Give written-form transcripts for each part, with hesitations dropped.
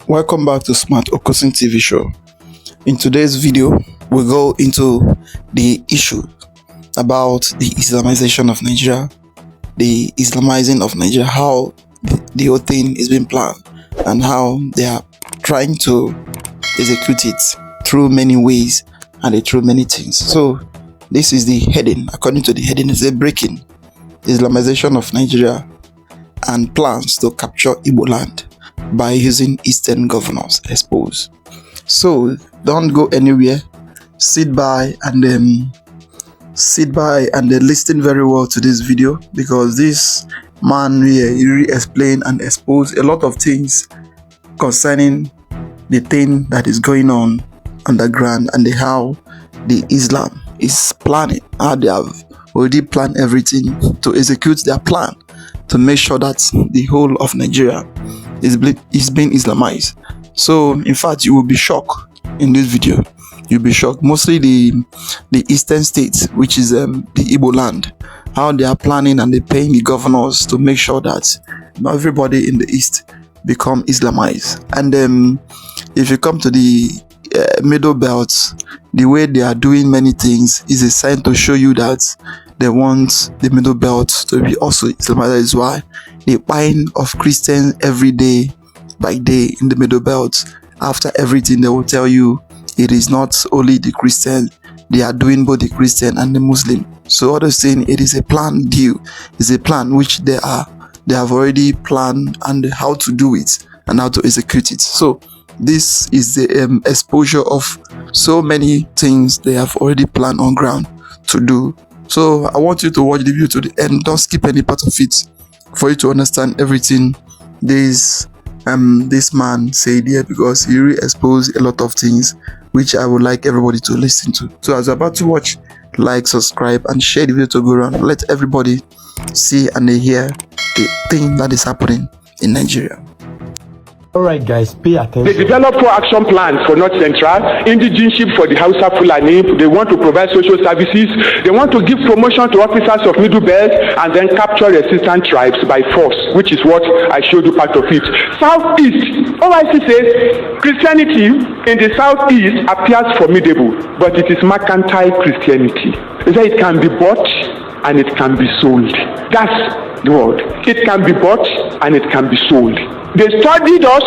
Welcome back to Smart Okosin TV show. In today's video, we'll go into the issue about the Islamization of Nigeria, the Islamizing of Nigeria, how the whole thing is being planned and how they are trying to execute it through many ways and through many things. So this is the heading. According to the heading, it's a breaking Islamization of Nigeria and plans to capture Igbo land by using Eastern governors exposed. So don't go anywhere. Sit by and listen very well to this video, because this man here really explained and exposed a lot of things concerning the thing that is going on underground and how the Islam is planning, how they have already planned everything to execute their plan to make sure that the whole of Nigeria is being Islamized. So in fact, you will be shocked in this video. You'll be shocked. Mostly the eastern states, which is the Igbo land, how they are planning and they're paying the governors to make sure that everybody in the east become Islamized. And if you come to the middle belt, the way they are doing many things is a sign to show you that they want the middle belt to be also Islamized. That is why the buying of Christians every day by day in the middle belt. After everything, they will tell you it is not only the Christian, they are doing both the Christian and the Muslim. So what I'm saying, it is a planned deal. It's a plan which they have already planned and how to do it and how to execute it. So this is the exposure of so many things they have already planned on ground to do. So I want you to watch the video to the end. Don't skip any part of it for you to understand everything this man said here, because he really exposed a lot of things which I would like everybody to listen to. So as you're about to watch, like, subscribe and share the video to go around. Let everybody see and hear the thing that is happening in Nigeria. Alright guys, pay attention. They developed 4 action plans for North Central, indigenship for the Hausa Fulani. They want to provide social services. They want to give promotion to officers of Middle Belt and then capture resistant tribes by force, which is what I showed you part of it. Southeast, OIC says Christianity in the Southeast appears formidable, but it is mercantile Christianity. They say it can be bought and it can be sold. That's the word. It can be bought and it can be sold. They studied us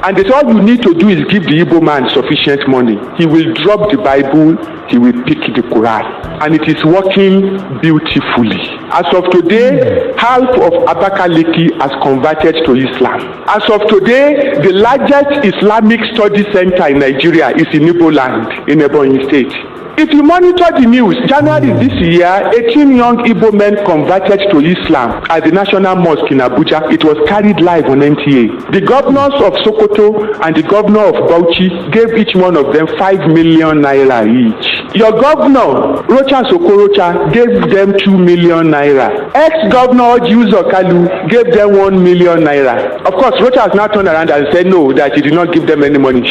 and they said all you need to do is give the Igbo man sufficient money. He will drop the Bible, he will pick the Quran. And it is working beautifully. As of today, half of Abakaliki has converted to Islam. As of today, the largest Islamic study center in Nigeria is in Igbo land, in Ebonyi State. If you monitor the news, January this year, 18 young Igbo men converted to Islam at the National Mosque in Abuja. It was carried live on NTA. The governors of Sokoto and the governor of Bauchi gave each one of them 5 million naira each. Your governor, Rocha Sokorocha, gave them 2 million naira. Ex-governor Ojiuzo Kalu gave them 1 million naira. Of course, Rocha has now turned around and said no, that he did not give them any money.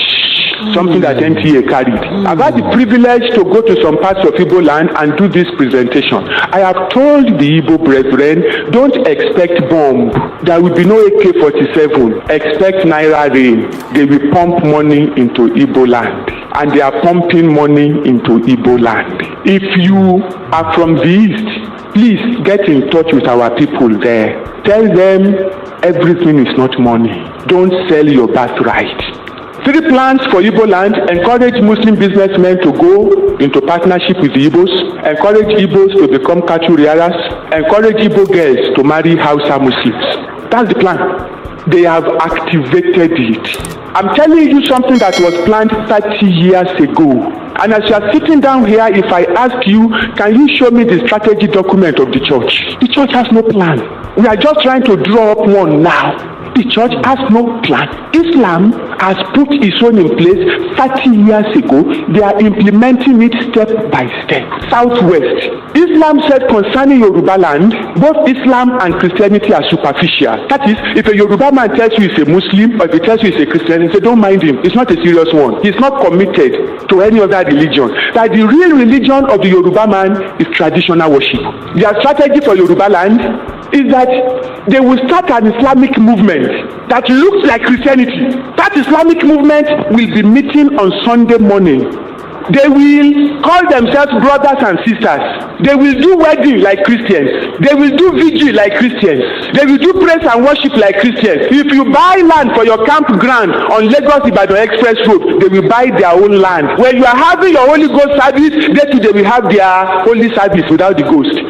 Something that NTA carried. I've had the privilege to go to some parts of Igbo land and do this presentation. I have told the Igbo brethren, don't expect bomb. There will be no AK-47. Expect Naira rain. They will pump money into Igbo land. And they are pumping money into Igbo land. If you are from the East, please get in touch with our people there. Tell them everything is not money. Don't sell your birthright. 3 plans for Igbo land: encourage Muslim businessmen to go into partnership with the Igbos, encourage Igbos to become cattle rearers, encourage Igbo girls to marry Hausa Muslims. That's the plan. They have activated it. I'm telling you something that was planned 30 years ago. And as you are sitting down here, if I ask you, can you show me the strategy document of the church? The church has no plan. We are just trying to draw up one now. The church has no plan. Islam has put its own in place 30 years ago. They are implementing it step by step. Southwest. Islam said concerning Yoruba land, both Islam and Christianity are superficial. That is, if a Yoruba man tells you he's a Muslim or if he tells you he's a Christian, you say don't mind him. It's not a serious one. He's not committed to any other religion. That the real religion of the Yoruba man is traditional worship. Their strategy for Yoruba land is that they will start an Islamic movement that looks like Christianity. That Islamic movement will be meeting on Sunday morning. They will call themselves brothers and sisters. They will do wedding like Christians. They will do vigil like Christians. They will do praise and worship like Christians. If you buy land for your campground on Lagos-Ibadan Express Road, they will buy their own land. When you are having your Holy Ghost service, they will have their holy service without the ghost.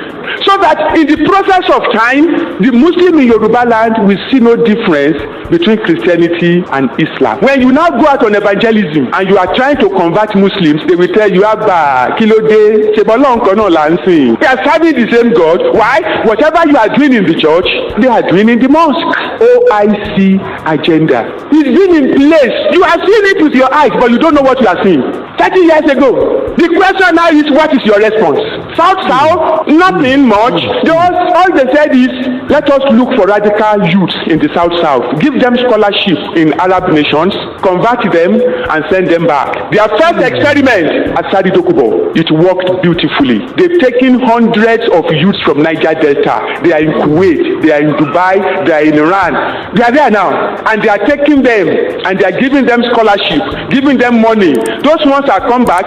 So that in the process of time, the Muslim in Yoruba land will see no difference between Christianity and Islam. When you now go out on evangelism and you are trying to convert Muslims, they will tell you, Abba, Kilode, Sebolon Kono Lansing. They are serving the same God. Why? Whatever you are doing in the church, they are doing in the mosque. OIC agenda. It's been in place. You are seeing it with your eyes, but you don't know what you are seeing. 30 years ago. The question now is, what is your response? South, nothing much. All they said is, let us look for radical youths in the South. Give them scholarship in Arab nations, convert them, and send them back. Their first experiment at Sadi Dokubo, it worked beautifully. They've taken hundreds of youths from Niger Delta. They are in Kuwait, they are in Dubai, they are in Iran. They are there now, and they are taking them, and they are giving them scholarship, giving them money. Those ones are come back.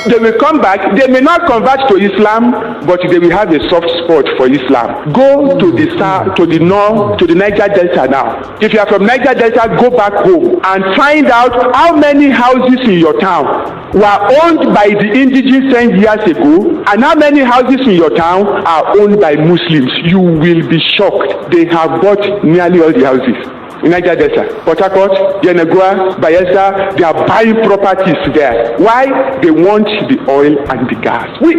They will come back. They may not convert to Islam, but they will have a soft spot for Islam. Go to the south, to the north, to the Niger Delta now. If you are from Niger Delta, go back home and find out how many houses in your town were owned by the indigenous 10 years ago, and how many houses in your town are owned by Muslims. You will be shocked. They have bought nearly all the houses. In Niger Delta, Port Harcourt, Yenagoa, Bayelsa, they are buying properties there. Why? They want the oil and the gas. We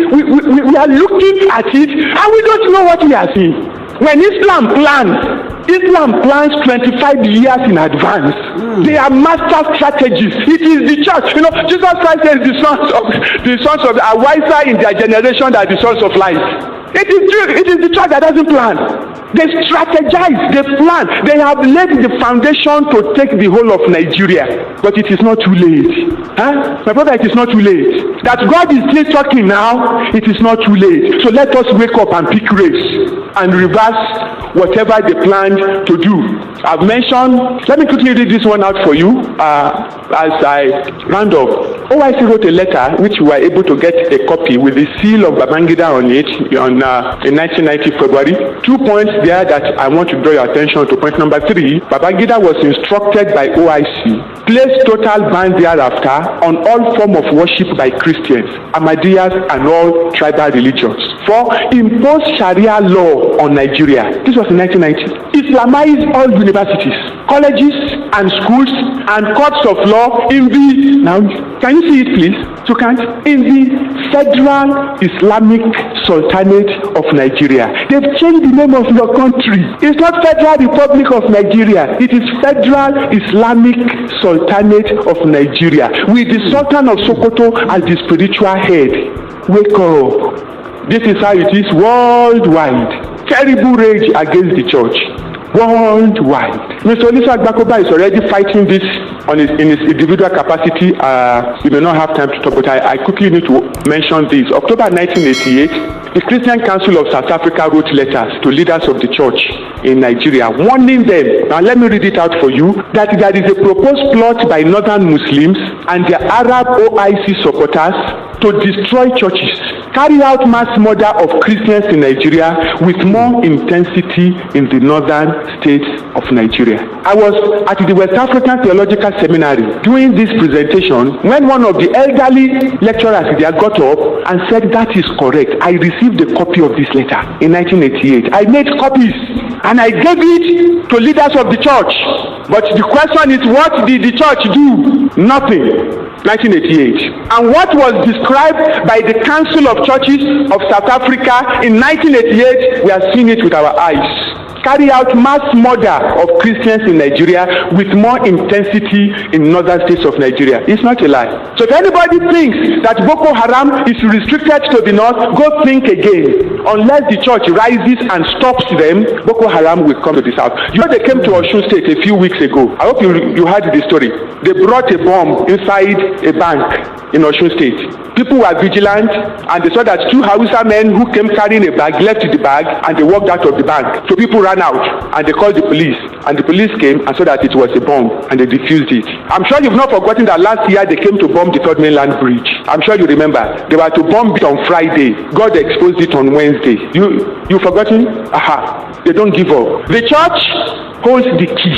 are looking at it and we don't know what we are seeing. When Islam plans 25 years in advance. They are master strategists. It is the church. Jesus Christ says the sons of are wiser in their generation than the sons of light. It is true. It is the church that doesn't plan. They strategize, they plan, they have laid the foundation to take the whole of Nigeria. But it is not too late. My brother, it is not too late. That God is still talking now, it is not too late. So let us wake up and pick race and reverse whatever they planned to do. I've mentioned, let me quickly read this one out for you as I round up. OIC wrote a letter which we were able to get a copy with the seal of Babangida on it in 1990 February. 2 points there that I want to draw your attention to. Point number 3, Babangida was instructed by OIC, place total ban thereafter on all form of worship by Christians, Ahmadiyas and all tribal religions. 4, impose Sharia law on Nigeria. This was in 1990. Islamize all universities, colleges and schools and courts of law in the, now can you see it please? You can't? In the Federal Islamic Sultanate of Nigeria. They've changed the name of your country. It's not Federal Republic of Nigeria. It is Federal Islamic Sultanate of Nigeria, with the Sultan of Sokoto as the spiritual head. Wake up. This is how it is worldwide. Terrible rage against the church. Worldwide. Mr. Olisa Agbakoba is already fighting this in his individual capacity. We may not have time to talk, but I quickly need to mention this. October 1988, the Christian Council of South Africa wrote letters to leaders of the church in Nigeria, warning them, now let me read it out for you, that there is a proposed plot by northern Muslims and their Arab OIC supporters to destroy churches, carry out mass murder of Christians in Nigeria with more intensity in the northern states of Nigeria. I was at the West African Theological Seminary doing this presentation when one of the elderly lecturers there got up and said, that is correct. I received a copy of this letter in 1988. I made copies and I gave it to leaders of the church. But the question is, what did the church do? Nothing. 1988. And what was described by the Council of Churches of South Africa in 1988, we are seeing it with our eyes. Carry out mass murder of Christians in Nigeria with more intensity in northern states of Nigeria. It's not a lie. So if anybody thinks that Boko Haram is restricted to the north, go think again. Unless the church rises and stops them, Boko Haram will come to the south. You know, they came to Osun State a few weeks ago. I hope you heard the story. They brought a bomb inside a bank in Osun State. People were vigilant, and they saw that two Hausa men who came carrying a bag left the bag, and they walked out of the bank. So people ran out, and they called the police, and the police came and saw that it was a bomb, and they defused it. I'm sure you've not forgotten that last year they came to bomb the Third Mainland Bridge. I'm sure you remember. They were to bomb it on Friday. God exposed it on Wednesday. You forgotten? Aha. They don't give up. The church holds the key.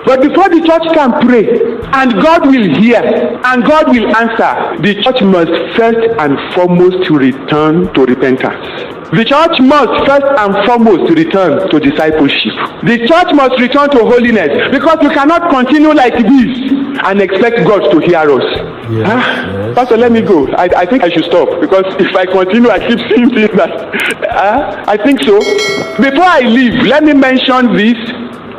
But before the church can pray, and God will hear, and God will answer, the church must first and foremost return to repentance. The church must first and foremost return to discipleship. The church must return to holiness, because we cannot continue like this and expect God to hear us. Yes, yes. Pastor, let me go. I think I should stop, because if I continue, I keep seeing things that I think so. Before I leave, let me mention this.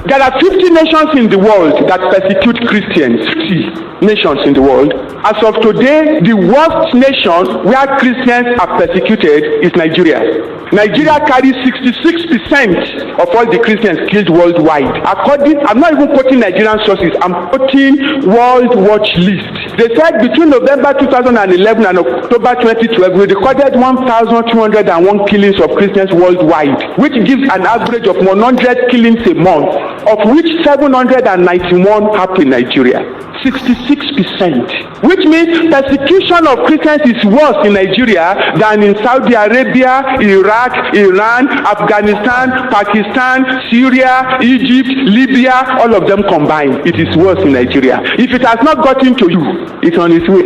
There are 50 nations in the world that persecute Christians. 50 nations in the world. As of today, the worst nation where Christians are persecuted is Nigeria. Nigeria carries 66% of all the Christians killed worldwide. I'm not even quoting Nigerian sources, I'm quoting World Watch List. They said between November 2011 and October 2012, we recorded 1,201 killings of Christians worldwide, which gives an average of 100 killings a month, of which 791 happen in Nigeria. 66%, which means persecution of Christians is worse in Nigeria than in Saudi Arabia, Iraq, Iran, Afghanistan, Pakistan, Syria, Egypt, Libya, all of them combined. It is worse in Nigeria. If it has not gotten to you, it's on its way,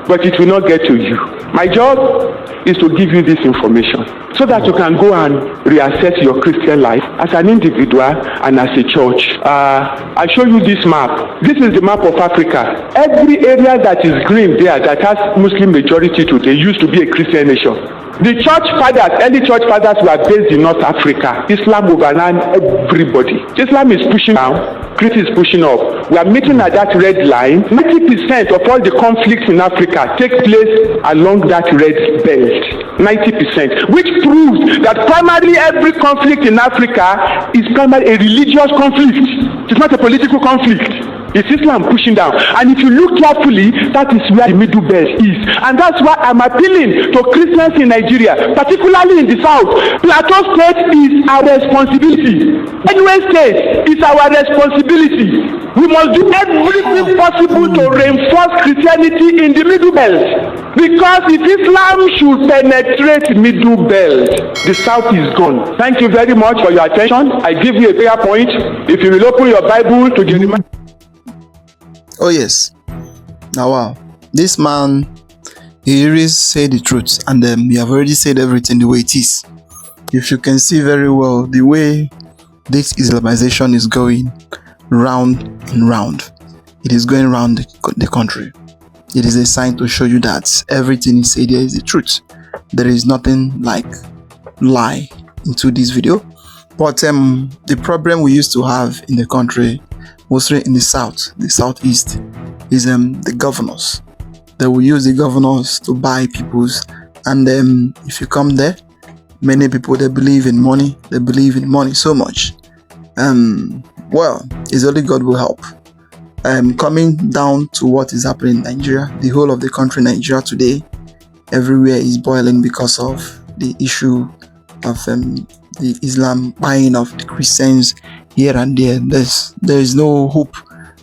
but it will not get to you. My job is to give you this information so that you can go and reassess your Christian life as an individual and as a church. I show you this map. This is the map of Africa. Every area that is green there that has Muslim majority today used to be a Christian nation. The church fathers, early church fathers, were based in North Africa. Islam overran everybody. Islam is pushing down, Christ is pushing up. We are meeting at that red line. 90% of all the conflicts in Africa take place along that red belt. 90%, which proves that primarily every conflict in Africa is primarily a religious conflict. It's not a political conflict. It's Islam pushing down. And if you look carefully, that is where the middle belt is. And that's why I'm appealing to Christians in Nigeria, particularly in the south. Plateau State is our responsibility. Benue State is our responsibility. We must do everything possible to reinforce Christianity in the middle belt. Because if Islam should penetrate middle belt, the south is gone. Thank you very much for your attention. I give you a prayer point. If you will open your Bible to Jeremiah. Oh yes. Now wow, this man, he really said the truth, and we have already said everything the way it is. If you can see very well the way this Islamization is going round and round, it is going around the country. It is a sign to show you that everything he said here is the truth. There is nothing like lie into this video. But the problem we used to have in the country, mostly in the south, the southeast, is the governors. They will use the governors to buy peoples, and if you come there, many people, they believe in money. They believe in money so much. Well, it's only God will help. Coming down to what is happening in Nigeria, the whole of the country, Nigeria today, everywhere is boiling because of the issue of the Islam buying of the Christians here and there. There is no hope,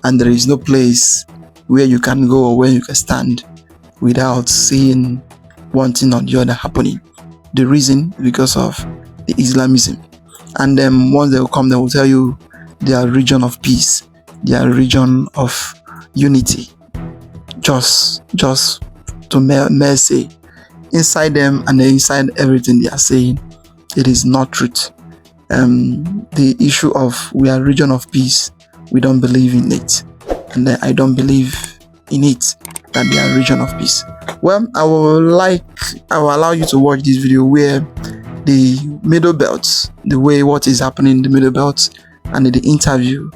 and there is no place where you can go or where you can stand without seeing one thing or the other happening. The reason, because of the Islamism. And then once they will come, they will tell you they are region of peace, they are region of unity. Just to mercy inside them, and inside everything they are saying, it is not truth. The issue of we are region of peace, we don't believe in it, and I don't believe in it that they are region of peace. Well, I will allow you to watch this video where the middle belt, the way what is happening in the middle belt, and the interview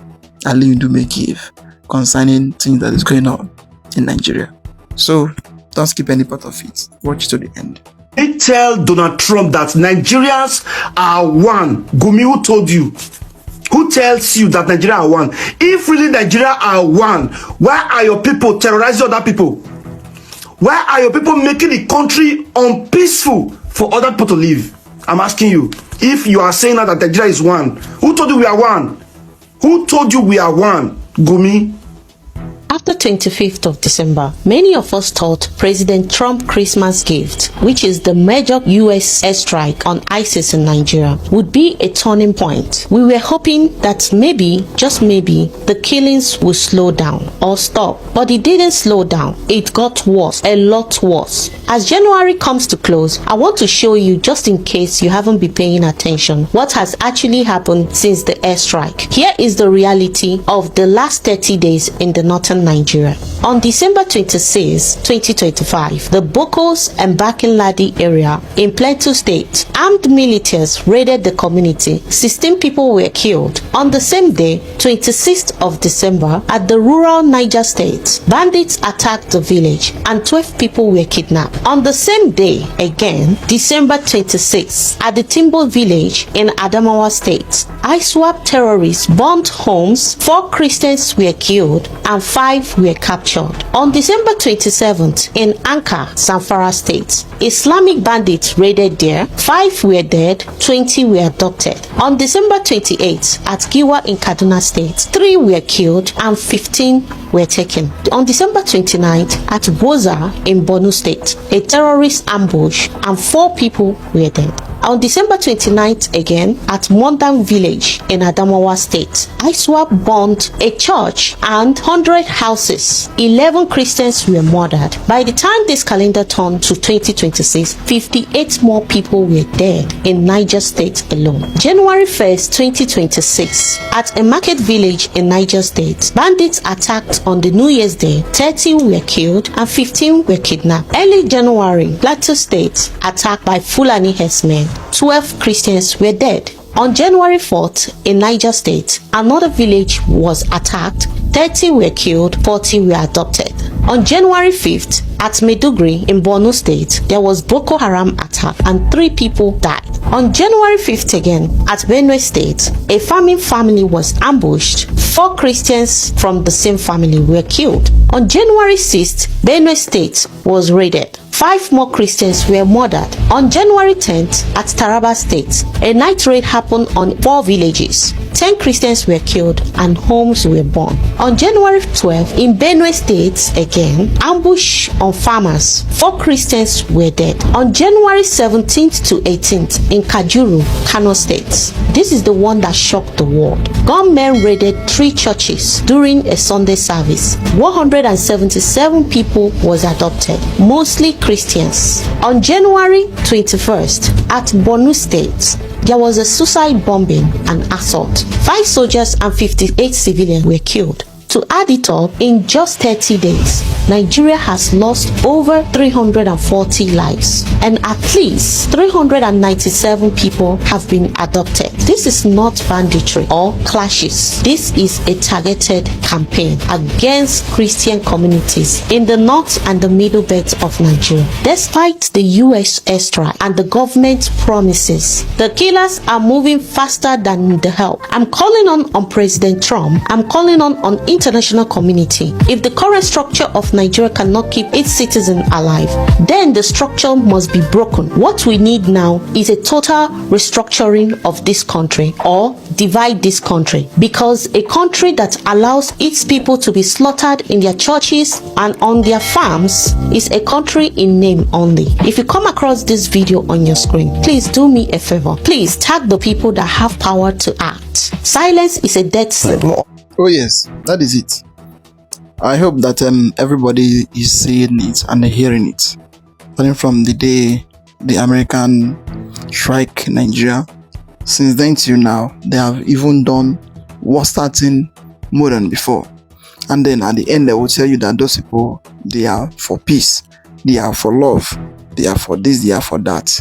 Ali Ndume gave concerning things that is going on in Nigeria. So don't skip any part of it. Watch to the end. They tell Donald Trump that Nigerians are one. Gumi, who told you? Who tells you that Nigeria are one? If really Nigeria are one, why are your people terrorizing other people? Why are your people making the country unpeaceful for other people to live? I'm asking you. If you are saying that Nigeria is one, who told you we are one? Who told you we are one, Gumi? After 25th of December, many of us thought President Trump's Christmas gift, which is the major US airstrike on ISIS in Nigeria, would be a turning point. We were hoping that maybe, just maybe, the killings would slow down or stop. But it didn't slow down. It got worse, a lot worse. As January comes to close, I want to show you, just in case you haven't been paying attention, what has actually happened since the airstrike. Here is the reality of the last 30 days in the northern Nigeria. On December 26, 2025, the Bokos and Bakin-Ladi area in Plateau State, armed militias raided the community. 16 people were killed. On the same day, 26th of December, at the rural Niger State, bandits attacked the village and 12 people were kidnapped. On the same day, again, December 26, at the Timbo village in Adamawa State, ISWAP terrorists bombed homes. 4 Christians were killed and 5 were captured. On December 27th, in Anka, Zamfara State, Islamic bandits raided there. 5 were dead, 20 were abducted. On December 28th, at Giwa in Kaduna State, 3 were killed and 15 were taken. On December 29th, at Boza in Borno State, a terrorist ambush and 4 people were dead. On December 29th again, at Mondang village in Adamawa State, ISWAP bombed a church and 100 houses. 11 Christians were murdered. By the time this calendar turned to 2026, 58 more people were dead in Niger State alone. January 1st, 2026, at a market village in Niger State, bandits attacked on the New Year's Day. 30 were killed and 15 were kidnapped. Early January, Plateau State, attacked by Fulani herdsmen. 12 Christians were dead. On January 4th, in Niger State, another village was attacked. 30 were killed, 40 were abducted. On January 5th, at Maiduguri in Borno State, there was Boko Haram attack and 3 people died. On January 5th again, at Benue State, a farming family was ambushed. 4 Christians from the same family were killed. On January 6th, Benue State was raided. 5 more Christians were murdered. On January 10th, at Taraba State, a night raid happened on 4 villages. 10 Christians were killed and homes were burned. On January 12th, in Benue State again, ambush on farmers. 4 Christians were dead. On January 17th to 18th, in Kajuru, Kano State. This is the one that shocked the world. Gunmen raided 3 churches during a Sunday service. 177 people was adopted, mostly Christians. On January 21st, at Borno State, there was a suicide bombing and assault. 5 soldiers and 58 civilians were killed. To add it up, in just 30 days, Nigeria has lost over 340 lives and at least 397 people have been adopted. This is not banditry or clashes. This is a targeted campaign against Christian communities in the north and the middle belt of Nigeria. Despite the US airstrike and the government promises, the killers are moving faster than the help. I'm calling on President Trump. I'm calling on international community. If the current structure of Nigeria cannot keep its citizens alive, then the structure must be broken. What we need now is a total restructuring of this country or divide this country, because a country that allows its people to be slaughtered in their churches and on their farms is a country in name only. If you come across this video on your screen, please do me a favor. Please tag the people that have power to act. Silence is a death symbol. Oh yes, that is it. I hope that everybody is seeing it and hearing it. Starting from the day the American strike Nigeria, since then till now, they have even done worse thing more than before. And then at the end, they will tell you that those people, they are for peace, they are for love, they are for this, they are for that.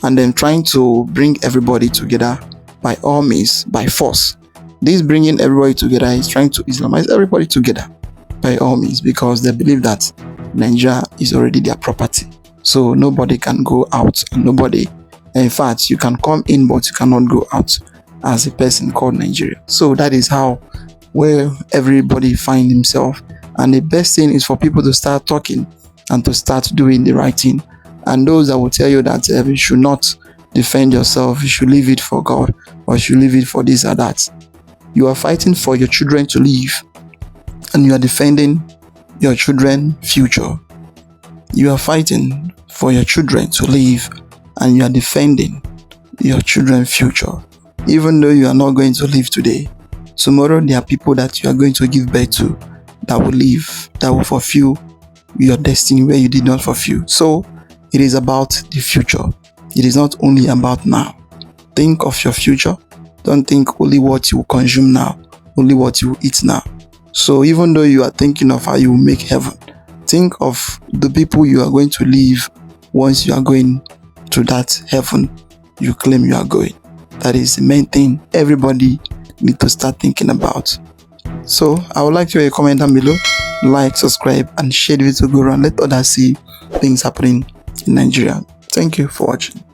And then trying to bring everybody together by all means, by force. This bringing everybody together is trying to Islamize everybody together by all means, because they believe that Nigeria is already their property. So nobody can go out and nobody, in fact, you can come in but you cannot go out as a person called Nigeria. So that is how where everybody find himself. And the best thing is for people to start talking and to start doing the right thing. And those that will tell you that you should not defend yourself, you should leave it for God, or you should leave it for this or that. You are fighting for your children to live, and you are defending your children's future. You are fighting for your children to live, and you are defending your children's future. Even though you are not going to live today, tomorrow there are people that you are going to give birth to that will live, that will fulfill your destiny where you did not fulfill. So it is about the future. It is not only about now. Think of your future. Don't think only what you consume now, only what you eat now. So even though you are thinking of how you will make heaven, think of the people you are going to live once you are going to that heaven you claim you are going. That is the main thing everybody need to start thinking about. So I would like to hear a comment down below. Like, subscribe, and share the video to go around. Let others see things happening in Nigeria. Thank you for watching.